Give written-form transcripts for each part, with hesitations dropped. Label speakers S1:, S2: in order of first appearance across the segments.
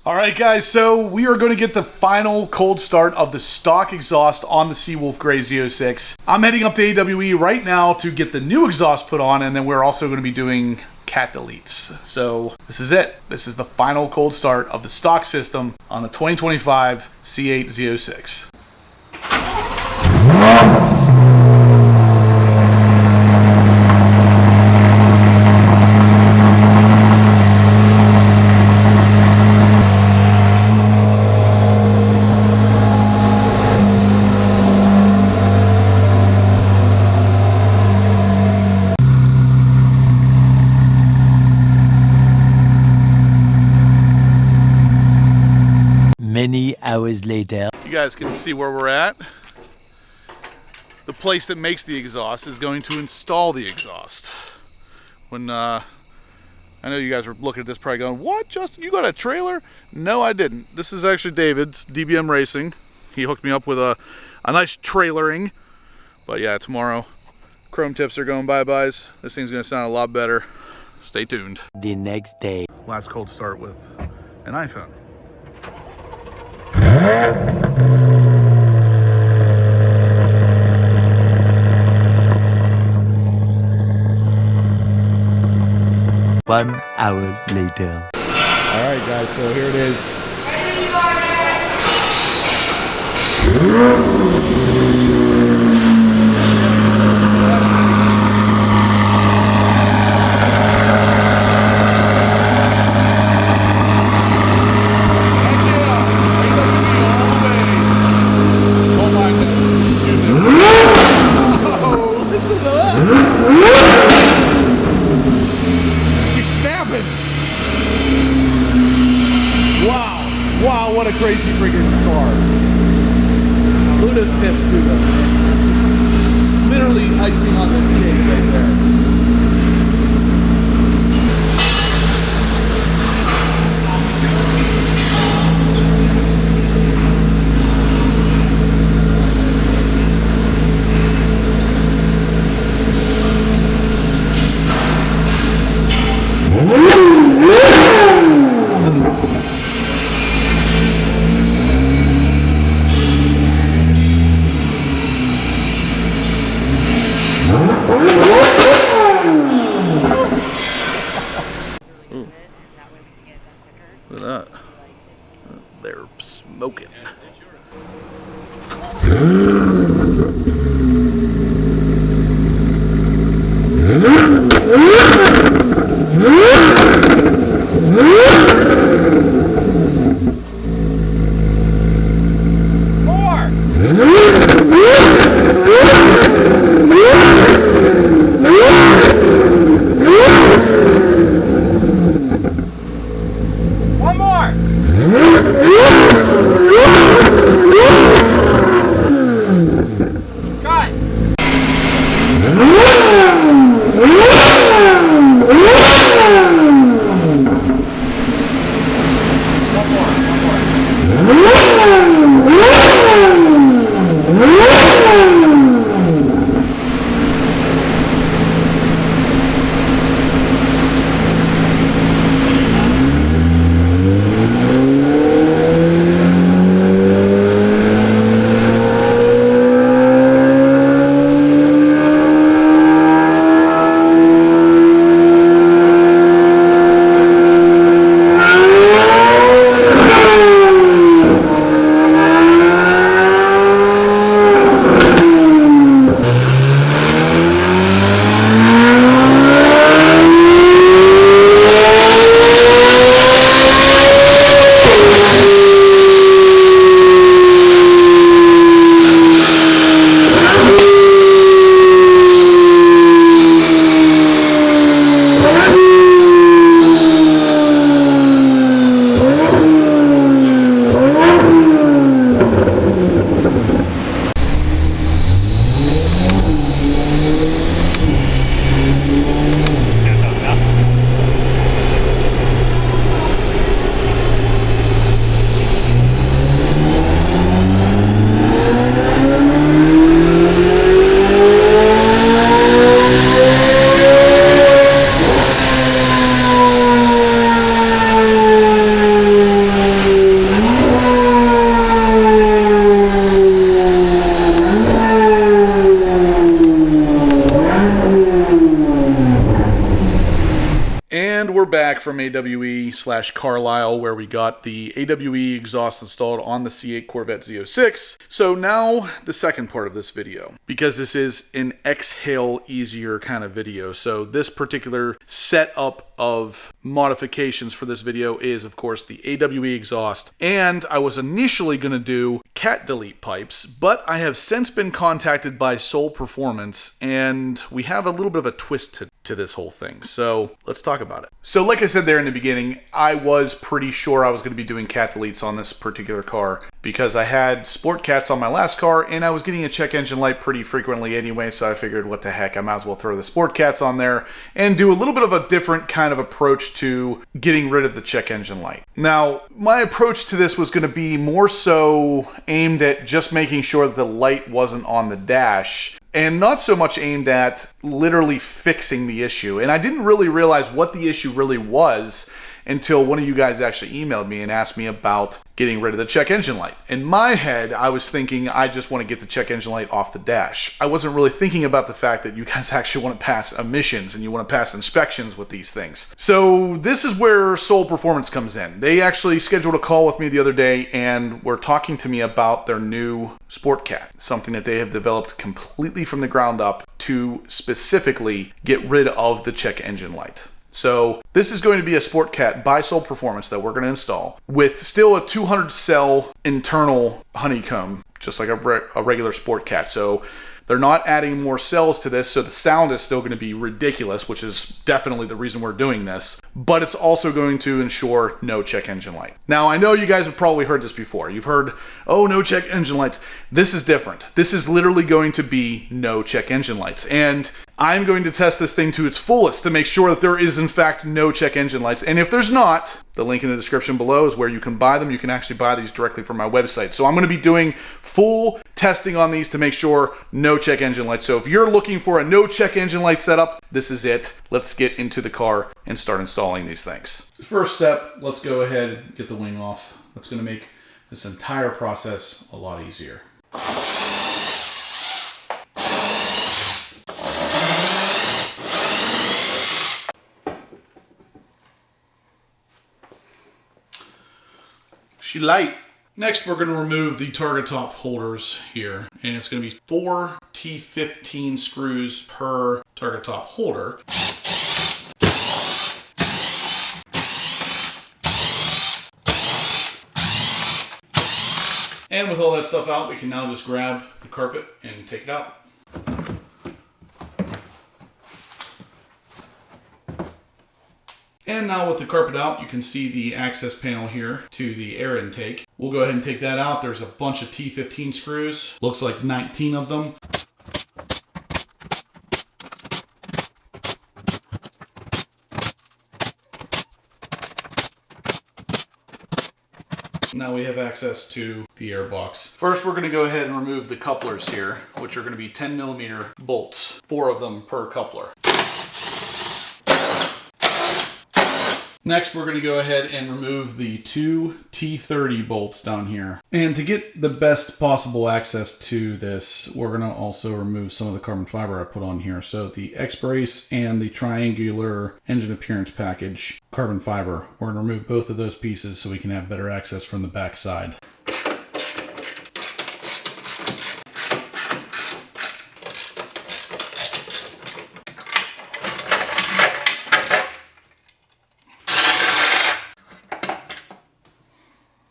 S1: Alright guys, so we are going to get the final cold start of the stock exhaust on the Seawolf Grey Z06. I'm heading up to AWE right now to get the new exhaust put on, and then we're also going to be doing cat deletes. So this is it. This is the final cold start of the stock system on the 2025 C8 Z06.
S2: Many hours later.
S1: You guys can see where we're at. The place that makes the exhaust is going to install the exhaust. When I know you guys are looking at this probably going, what, Justin, you got a trailer? No, I didn't. This is actually David's, DBM Racing. He hooked me up with a nice trailering. But yeah, tomorrow, chrome tips are going bye-byes. This thing's gonna sound a lot better. Stay tuned.
S2: The next day.
S1: Last cold start with an iPhone.
S2: One hour later.
S3: Alright guys, so here it is. Wow, what a crazy freaking car. Look at those tips too though. Just literally icing on the cake right there.
S1: Look at that. They're smoking. back from AWE/Carlisle, where we got the AWE exhaust installed on the C8 Corvette Z06. So now the second part of this video, because this is an exhale easier kind of video. So this particular setup of modifications for this video is, of course, the AWE exhaust. And I was initially going to do cat delete pipes, but I have since been contacted by Soul Performance, and we have a little bit of a twist to this whole thing. So let's talk about it. So like I said there in the beginning, I was pretty sure I was going to be doing cat deletes on this particular car because I had sport cats on my last car and I was getting a check engine light pretty frequently anyway, so I figured what the heck, I might as well throw the sport cats on there and do a little bit of a different kind of approach to getting rid of the check engine light. Now, my approach to this was going to be more so aimed at just making sure that the light wasn't on the dash, and not so much aimed at literally fixing the issue. And I didn't really realize what the issue really was until one of you guys actually emailed me and asked me about getting rid of the check engine light. In my head, I was thinking I just want to get the check engine light off the dash. I wasn't really thinking about the fact that you guys actually want to pass emissions and you want to pass inspections with these things. So this is where Soul Performance comes in. They actually scheduled a call with me the other day and were talking to me about their new Sport Cat, something that they have developed completely from the ground up to specifically get rid of the check engine light. So this is going to be a Sport Cat by Soul Performance that we're going to install with still a 200 cell internal honeycomb, just like a regular Sport Cat. So they're not adding more cells to this, so the sound is still going to be ridiculous, which is definitely the reason we're doing this. But it's also going to ensure no check engine light. Now, I know you guys have probably heard this before. You've heard, oh, no check engine lights. This is different. This is literally going to be no check engine lights. And I'm going to test this thing to its fullest to make sure that there is, in fact, no check engine lights. And if there's not, the link in the description below is where you can buy them. You can actually buy these directly from my website. So I'm going to be doing full testing on these to make sure no check engine lights. So if you're looking for a no check engine light setup, this is it. Let's get into the car and start installing these things. First step, let's go ahead and get the wing off. That's going to make this entire process a lot easier. She light. Next, we're going to remove the target top holders here, and it's going to be 4 T15 screws per target top holder. And with all that stuff out, we can now just grab the carpet and take it out. And now with the carpet out, you can see the access panel here to the air intake. We'll go ahead and take that out. There's a bunch of T15 screws. Looks like 19 of them. Now we have access to the air box. First, we're going to go ahead and remove the couplers here, which are going to be 10mm bolts, 4 of them per coupler. Next, we're going to go ahead and remove the 2 T30 bolts down here. And to get the best possible access to this, we're going to also remove some of the carbon fiber I put on here. So the X-brace and the triangular engine appearance package carbon fiber, we're going to remove both of those pieces so we can have better access from the back side.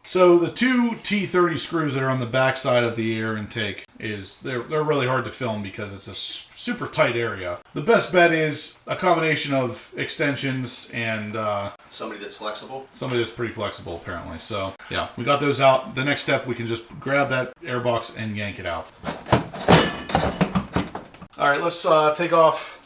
S1: So the 2 T30 screws that are on the back side of the air intake they're really hard to film because it's a super tight area. The best bet is a combination of extensions and
S4: somebody that's flexible.
S1: Somebody that's pretty flexible apparently. So yeah, we got those out. The next step, we can just grab that air box and yank it out. All right, let's take off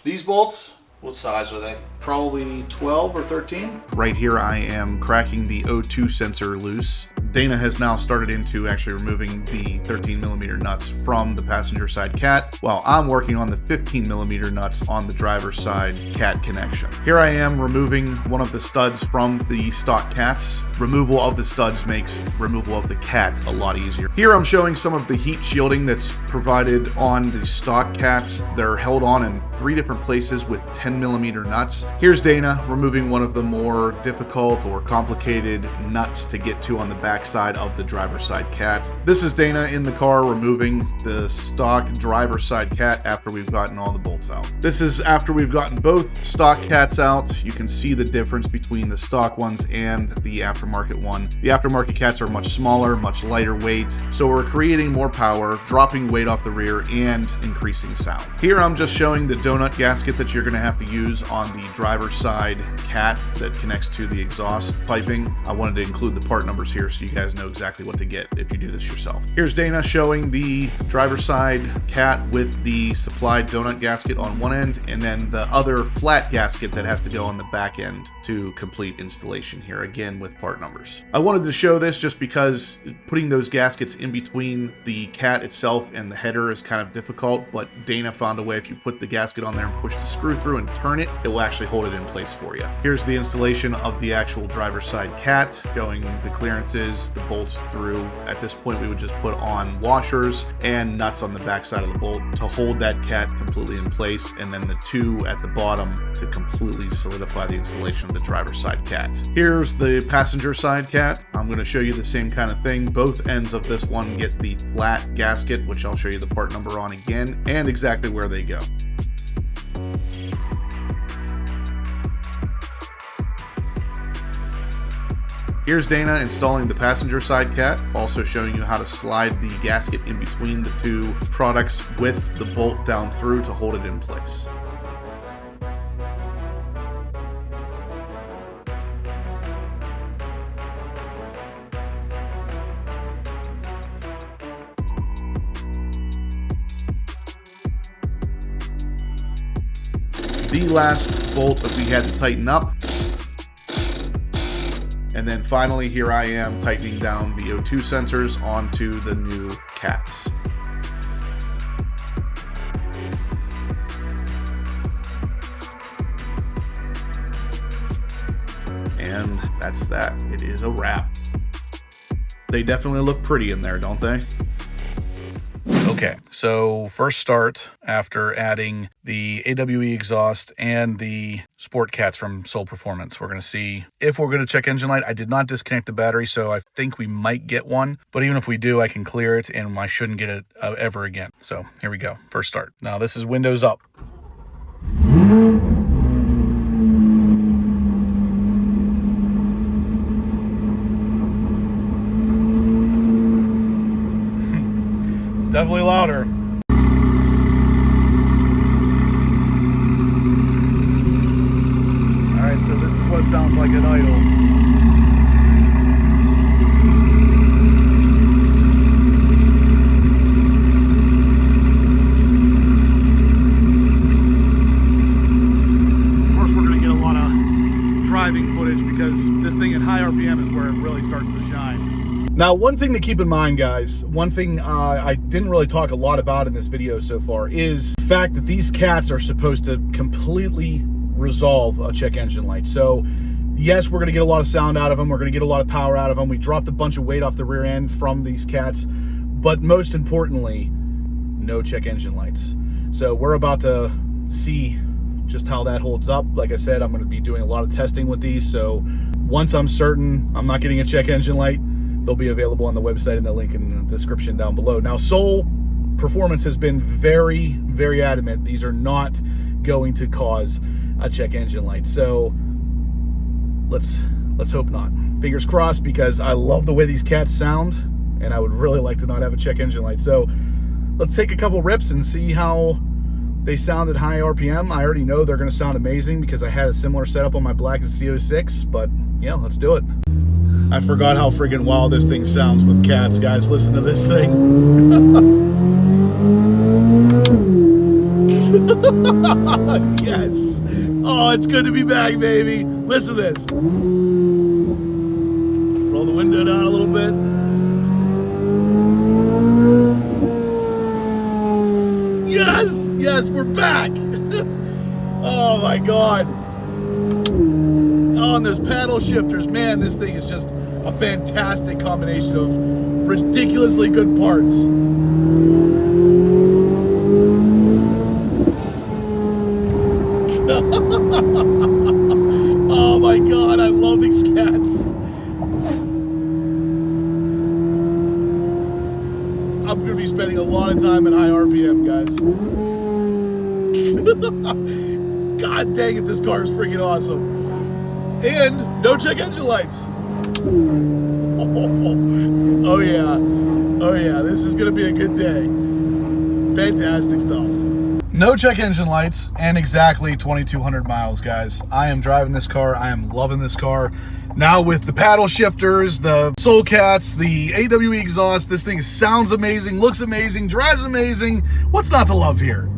S1: these bolts.
S4: What size are they?
S1: Probably 12 or 13. Right here I am cracking the O2 sensor loose. Dana has now started into actually removing the 13mm nuts from the passenger side cat, while I'm working on the 15mm nuts on the driver's side cat connection. Here I am removing one of the studs from the stock cats. Removal of the studs makes removal of the cat a lot easier. Here I'm showing some of the heat shielding that's provided on the stock cats. They're held on in 3 different places with 10mm nuts. Here's Dana removing one of the more difficult or complicated nuts to get to on the backside of the driver's side cat. This is Dana in the car removing the stock driver's side cat after we've gotten all the bolts out. This is after we've gotten both stock cats out. You can see the difference between the stock ones and the aftermarket one. The aftermarket cats are much smaller, much lighter weight, so we're creating more power, dropping weight off the rear, and increasing sound. Here I'm just showing the donut gasket that you're going to have to use on the driver's side cat that connects to the exhaust piping. I wanted to include the part numbers here so you guys know exactly what to get if you do this yourself. Here's Dana showing the driver's side cat with the supplied donut gasket on one end, and then the other flat gasket that has to go on the back end to complete installation here, again with part numbers. I wanted to show this just because putting those gaskets in between the cat itself and the header is kind of difficult, but Dana found a way. If you put the gasket on there and push the screw through and turn it, it will actually hold it in place for you. Here's the installation of the actual driver's side cat, showing the clearances, the bolts through. At this point, we would just put on washers and nuts on the back side of the bolt to hold that cat completely in place, and then the two at the bottom to completely solidify the installation of the driver's side cat. Here's the passenger side cat. I'm going to show you the same kind of thing. Both ends of this one get the flat gasket, which I'll show you the part number on again, and exactly where they go. Here's Dana installing the passenger side cat, also showing you how to slide the gasket in between the two products with the bolt down through to hold it in place. The last bolt that we had to tighten up. And then finally, here I am tightening down the O2 sensors onto the new cats. And that's that. It is a wrap. They definitely look pretty in there, don't they? Okay, so first start after adding the AWE exhaust and the sport cats from Soul Performance. We're going to see if we're going to check engine light. I did not disconnect the battery, so I think we might get one. But even if we do, I can clear it and I shouldn't get it ever again. So here we go. First start. Now this is windows up. Definitely louder. Alright, so this is what it sounds like at idle. Of course, we're going to get a lot of driving footage because this thing at high RPM is where it really starts to shine. Now, one thing to keep in mind, guys, one thing I didn't really talk a lot about in this video so far is the fact that these cats are supposed to completely resolve a check engine light. So, yes, we're going to get a lot of sound out of them. We're going to get a lot of power out of them. We dropped a bunch of weight off the rear end from these cats. But most importantly, no check engine lights. So we're about to see just how that holds up. Like I said, I'm going to be doing a lot of testing with these. So once I'm certain I'm not getting a check engine light, they'll be available on the website and the link in the description down below. Now, Soul Performance has been very, very adamant. These are not going to cause a check engine light. So let's hope not. Fingers crossed, because I love the way these cats sound and I would really like to not have a check engine light. So let's take a couple rips and see how they sound at high RPM. I already know they're going to sound amazing because I had a similar setup on my black Z06, but yeah, let's do it. I forgot how freaking wild this thing sounds with cats, guys. Listen to this thing. Yes. Oh, it's good to be back, baby. Listen to this. Roll the window down a little bit. Yes, yes, we're back. Oh my God. Oh, and there's paddle shifters. Man, this thing is just a fantastic combination of ridiculously good parts.
S3: God dang it, this car is freaking awesome. And no check engine lights. Oh yeah. Oh yeah, this is gonna be a good day. Fantastic stuff. No check engine lights and exactly 2,200 miles, guys. I am driving this car. I am loving this car. Now with the paddle shifters, the Soul Cats, the AWE exhaust, this thing sounds amazing, looks amazing, drives amazing. What's not to love here?